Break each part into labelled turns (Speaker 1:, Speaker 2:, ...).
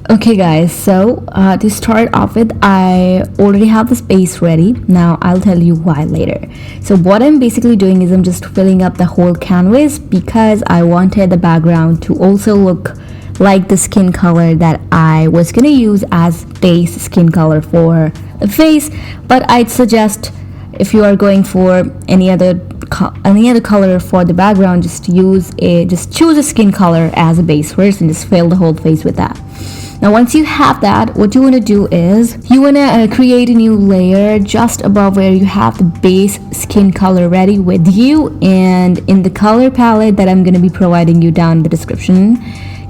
Speaker 1: Okay guys, so to start off with, I already have this base ready. Now I'll tell you why later. So what I'm basically doing is I'm just filling up the whole canvas because I wanted the background to also look like the skin color that I was gonna use as base skin color for the face. But I'd suggest if you are going for any other color for the background, just choose a skin color as a base first and just fill the whole face with that. Now once you have that, what you want to do is you want to create a new layer just above where you have the base skin color ready with you, and in the color palette that I'm going to be providing you down in the description,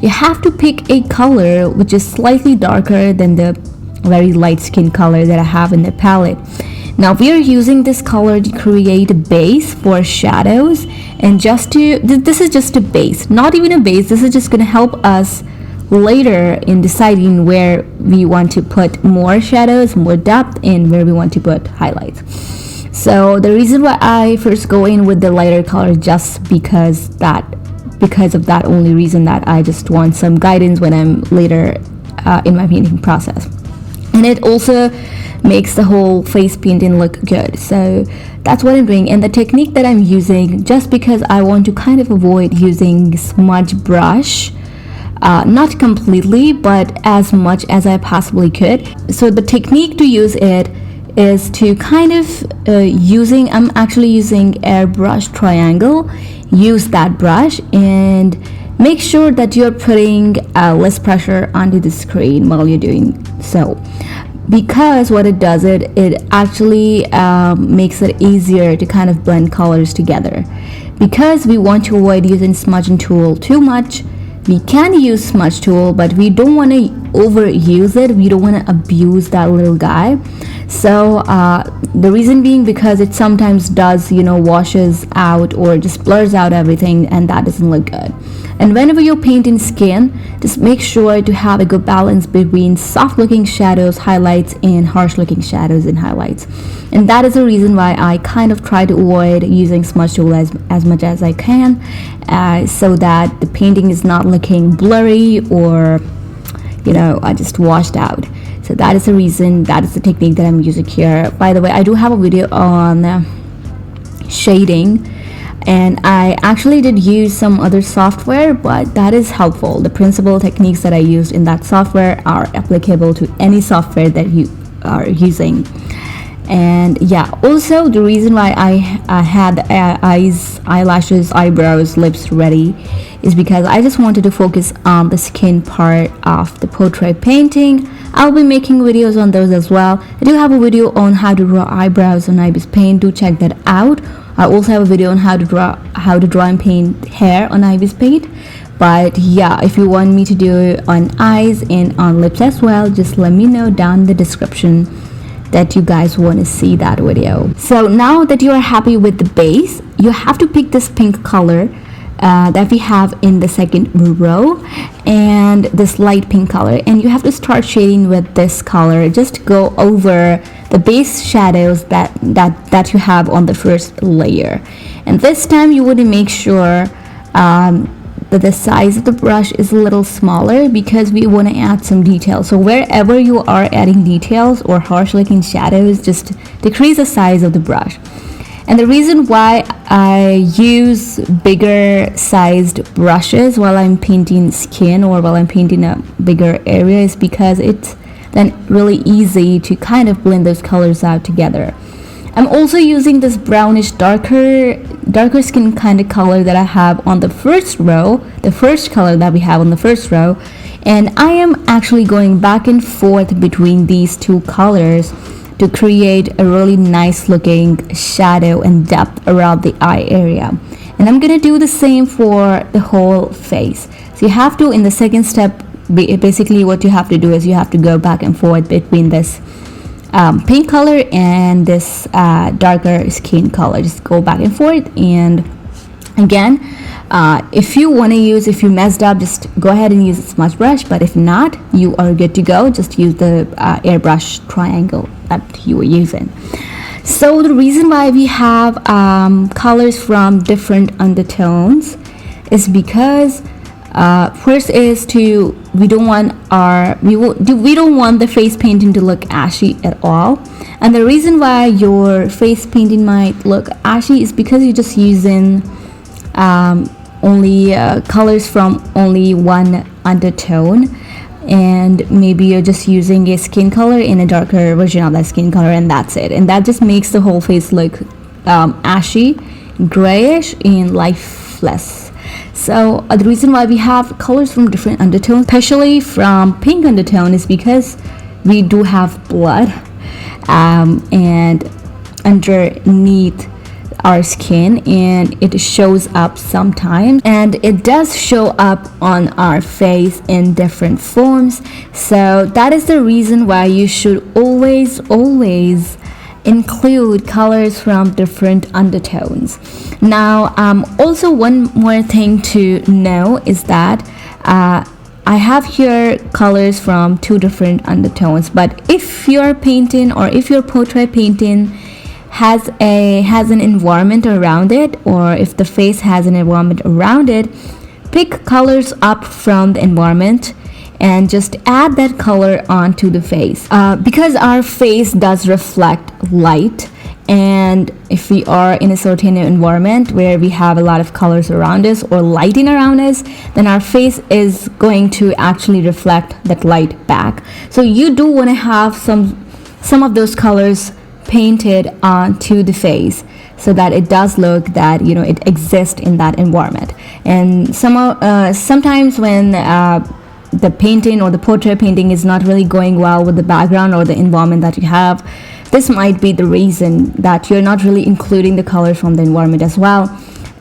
Speaker 1: you have to pick a color which is slightly darker than the very light skin color that I have in the palette. Now we are using this color to create a base for shadows, and this is just a base, not even a base. This is just going to help us later in deciding where we want to put more shadows, more depth, and where we want to put highlights. So the reason why I first go in with the lighter color just because of that only reason, that I just want some guidance when I'm later in my painting process. And it also makes the whole face painting look good. So that's what I'm doing. And the technique that I'm using, just because I want to kind of avoid using smudge brush, not completely, but as much as I possibly could. So the technique to use it is to kind of I'm actually using airbrush triangle. Use that brush and make sure that you're putting less pressure onto the screen while you're doing so, because what it does, it actually makes it easier to kind of blend colors together. Because we want to avoid using smudging tool too much, we can use smudge tool, but we don't want to overuse it. We don't want to abuse that little guy. So the reason being, because it sometimes does, washes out or just blurs out everything, and that doesn't look good. And whenever you're painting skin, just make sure to have a good balance between soft looking shadows, highlights, and harsh looking shadows and highlights. And that is the reason why I kind of try to avoid using smudge tool as much as I can, so that the painting is not looking blurry or just washed out. So that is the reason, that is the technique that I'm using here. By the way, I do have a video on shading, and I actually did use some other software, but that is helpful. The principal techniques that I used in that software are applicable to any software that you are using. And yeah, also the reason why I had the eyes, eyelashes, eyebrows, lips ready is because I just wanted to focus on the skin part of the portrait painting. I'll be making videos on those as well. I do have a video on how to draw eyebrows on Ibis paint. Do check that out. I also have a video on how to draw and paint hair on Ibis paint. But yeah, if you want me to do it on eyes and on lips as well, just let me know down in the description that you guys want to see that video. So now that you are happy with the base, you have to pick this pink color that we have in the second row, and this light pink color, and you have to start shading with this color. Just go over the base shadows that you have on the first layer, and this time you want to make sure that the size of the brush is a little smaller, because we want to add some detail. So wherever you are adding details or harsh looking shadows, just decrease the size of the brush. And the reason why I use bigger sized brushes while I'm painting skin or while I'm painting a bigger area is because it's then really easy to kind of blend those colors out together. I'm also using this brownish darker skin kind of color that I have on the first row, the first color that we have on the first row, and I am actually going back and forth between these two colors to create a really nice looking shadow and depth around the eye area. And I'm gonna do the same for the whole face. So you have to, in the second step, basically what you have to do is you have to go back and forth between this pink color and this darker skin color. Just go back and forth. And again, if you messed up, just go ahead and use a smudge brush, but if not, you are good to go. Just use the airbrush triangle that you were using. So the reason why we have colors from different undertones is because First is we don't want the face painting to look ashy at all. And the reason why your face painting might look ashy is because you're just using only colors from only one undertone, and maybe you're just using a skin color in a darker version of that skin color, and that's it. And that just makes the whole face look ashy, grayish, and lifeless. So the reason why we have colors from different undertones, especially from pink undertone, is because we do have blood and underneath our skin, and it shows up sometimes, and it does show up on our face in different forms. So that is the reason why you should always include colors from different undertones. Now also one more thing to know is that I have here colors from 2 different undertones, but if you're painting, or if your portrait painting has an environment around it, or if the face has an environment around it, pick colors up from the environment and just add that color onto the face, because our face does reflect light, and if we are in a certain environment where we have a lot of colors around us or lighting around us, then our face is going to actually reflect that light back. So you do want to have some of those colors painted onto the face, so that it does look that it exists in that environment. And sometimes when the painting or the portrait painting is not really going well with the background or the environment that you have, this might be the reason that you're not really including the colors from the environment as well.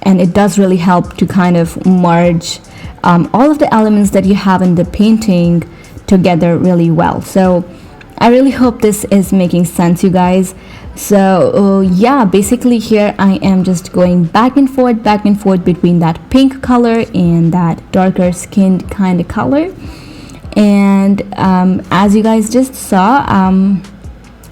Speaker 1: And it does really help to kind of merge all of the elements that you have in the painting together really well. So I really hope this is making sense, you guys. So yeah, basically here I am just going back and forth between that pink color and that darker skinned kind of color. And as you guys just saw,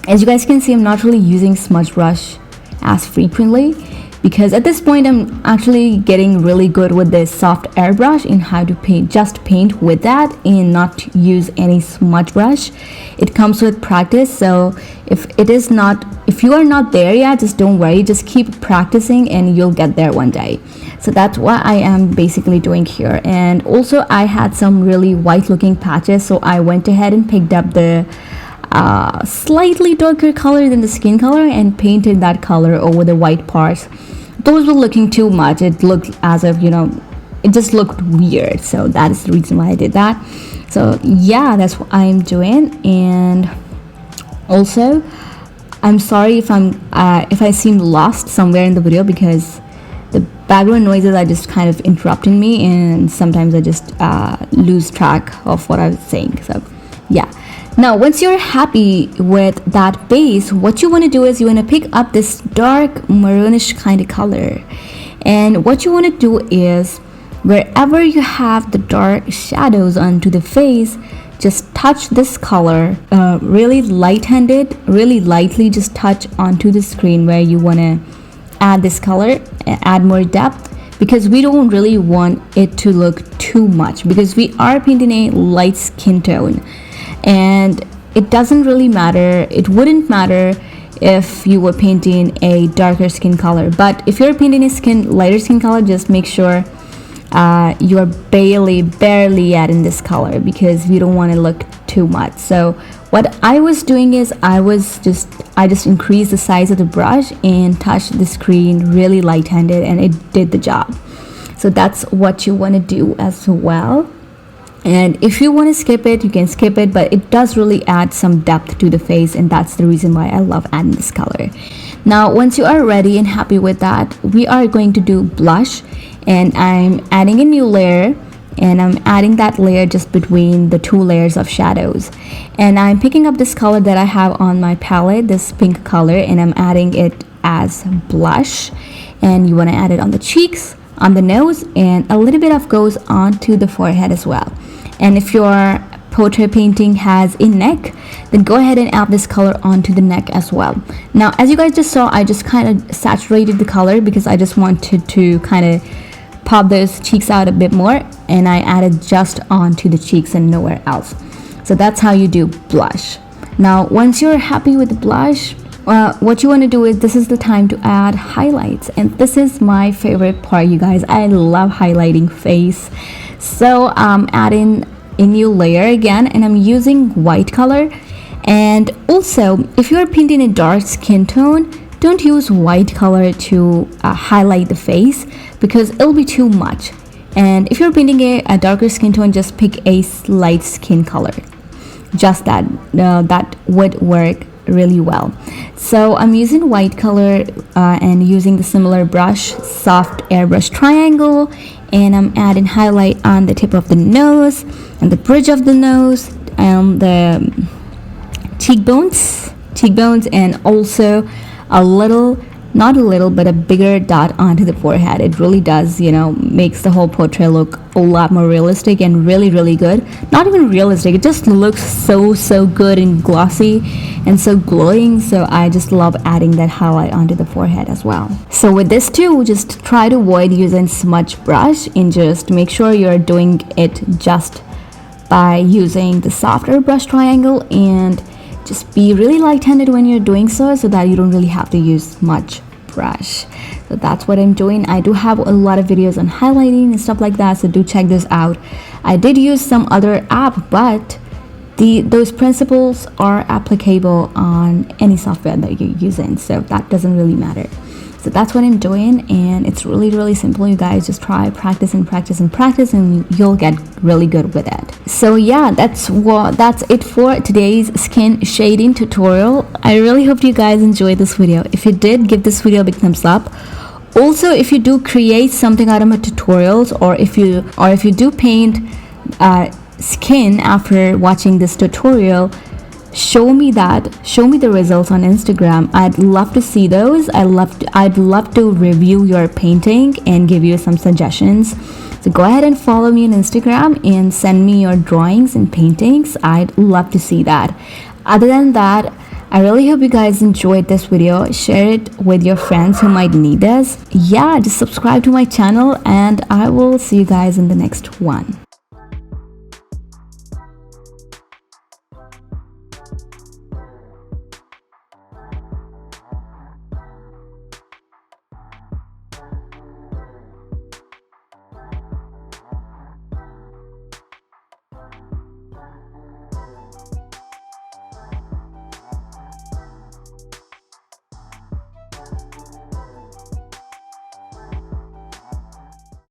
Speaker 1: as you guys can see, I'm not really using smudge brush as frequently, because at this point I'm actually getting really good with this soft airbrush in how to paint with that and not use any smudge brush. It comes with practice. So if you are not there yet, just don't worry, just keep practicing and you'll get there one day. So that's what I am basically doing here. And also I had some really white looking patches, so I went ahead and picked up the slightly darker color than the skin color and painted that color over the white parts. Those were looking too much. It looked as if it just looked weird, so that is the reason why I did that. So yeah, that's what I'm doing. And also I'm sorry if I seem lost somewhere in the video, because the background noises are just kind of interrupting me, and sometimes I just lose track of what I was saying. So yeah. Now once you're happy with that base, what you want to do is you want to pick up this dark maroonish kind of color, and what you want to do is wherever you have the dark shadows onto the face, just touch this color really light-handed, really lightly, just touch onto the screen where you want to add this color, add more depth, because we don't really want it to look too much, because we are painting a light skin tone. And it doesn't really matter, it wouldn't matter if you were painting a darker skin color, but if you're painting a lighter skin color, just make sure you're barely adding this color, because we don't want to look too much. So what I was doing is I just increased the size of the brush and touched the screen really light-handed, and it did the job. So that's what you want to do as well. And if you want to skip it, you can skip it, but it does really add some depth to the face, and that's the reason why I love adding this color. Now once you are ready and happy with that, we are going to do blush, and I'm adding a new layer, and I'm adding that layer just between the 2 layers of shadows. And I'm picking up this color that I have on my palette, this pink color, and I'm adding it as blush. And you want to add it on the cheeks, on the nose, and a little bit of goes onto the forehead as well. And if your portrait painting has a neck, then go ahead and add this color onto the neck as well. Now as you guys just saw, I just kind of saturated the color because I just wanted to kind of pop those cheeks out a bit more, and I added just onto the cheeks and nowhere else. So that's how you do blush. Now once you're happy with the blush, what you want to do is, this is the time to add highlights, and this is my favorite part, you guys. I love highlighting face. So I'm adding a new layer again, and I'm using white color. And also, if you're painting a dark skin tone, don't use white color to highlight the face, because it'll be too much. And if you're painting a darker skin tone, just pick a light skin color. Just that would work really well. So I'm using white color and using the similar brush, soft airbrush triangle, and I'm adding highlight on the tip of the nose and the bridge of the nose and the cheekbones, and also a little, not a little, but a bigger dot onto the forehead. It really does, makes the whole portrait look a lot more realistic and really, really good. Not even realistic, it just looks so good and glossy and so glowing. So I just love adding that highlight onto the forehead as well. So with this too, just try to avoid using smudge brush, and just make sure you're doing it just by using the softer brush triangle, and just be really light-handed when you're doing so that you don't really have to use much brush. So that's what I'm doing. I do have a lot of videos on highlighting and stuff like that, so do check this out. I did use some other app, but those principles are applicable on any software that you're using, so that doesn't really matter. So that's what I'm doing, and it's really, really simple, you guys. Just try, practice, and you'll get really good with it. So yeah, that's it for today's skin shading tutorial. I really hope you guys enjoyed this video. If you did, give this video a big thumbs up. Also, if you do create something out of my tutorials, or if you do paint skin after watching this tutorial, show me the results on Instagram. I'd love to see those. I'd love to review your painting and give you some suggestions. So go ahead and follow me on Instagram and send me your drawings and paintings. I'd love to see that. Other than that, I really hope you guys enjoyed this video. Share it with your friends who might need this. Yeah, just subscribe to my channel, and I will see you guys in the next one.